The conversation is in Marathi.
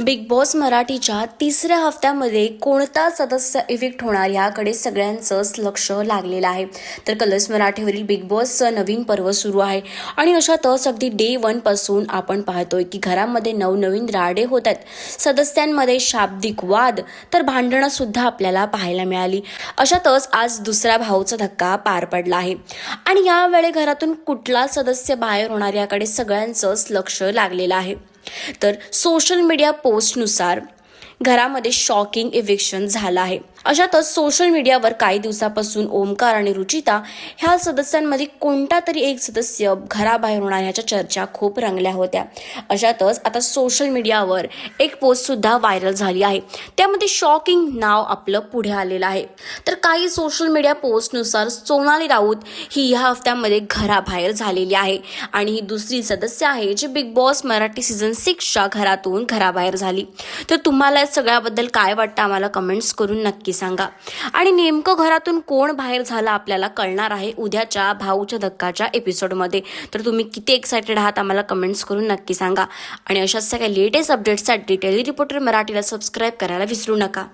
बिग बॉस मराठीच्या तिसऱ्या हफ्त्यामध्ये कोणता सदस्य इव्हिक्ट होणार याकडे सगळ्यांचंच लक्ष लागलेलं आहे. तर कलर्स मराठीवरील बिग बॉसचं नवीन पर्व सुरू आहे आणि अशातच अगदी डे 1 पासून आपण पाहतोय की घरामध्ये नवनवीन राडे होत आहेत. सदस्यांमध्ये शाब्दिक वाद तर भांडणं सुद्धा आपल्याला पाहायला मिळाली. अशातच आज दुसरा भाऊचा धक्का पार पडला आहे आणि यावेळी घरातून कुठला सदस्य बाहेर होणार याकडे सगळ्यांचंच लक्ष लागलेलं आहे. तर सोशल मीडिया पोस्टनुसार घरामध्ये शॉकिंग इव्हिक्शन झालं आहे. अशातच सोशल मीडियावर काही दिवसापासून ओमकार आणि रुचिता ह्या सदस्यांमध्ये कोणता तरी एक सदस्य घराबाहेर होणार ह्याच्या चर्चा खूप रंगल्या होत्या. अशातच आता सोशल मीडियावर एक पोस्ट सुद्धा व्हायरल झाली आहे. त्यामध्ये शॉकिंग नाव आपलं पुढे आलेलं आहे. तर काही सोशल मीडिया पोस्टनुसार सोनाली राऊत ही ह्या हफ्त्यामध्ये घराबाहेर झालेली आहे आणि ही दुसरी सदस्य आहे जी बिग बॉस मराठी सीझन 6च्या घरातून घराबाहेर झाली. तर तुम्हाला या सगळ्याबद्दल काय वाटतं आम्हाला कमेंट्स करून नक्की सांगा. आणि नेमकं घरातून कोण बाहेर झालं आपल्याला कळणार आहे उद्याच्या भाऊच्या धक्काच्या एपिसोडमध्ये. तर तुम्ही किती एक्सायटेड आहात आम्हाला कमेंट्स करून नक्की सांगा. आणि अशाच सगळ्या लेटेस्ट अपडेट्ससाठी टेली रिपोर्टर मराठीला सबस्क्राईब करायला विसरू नका.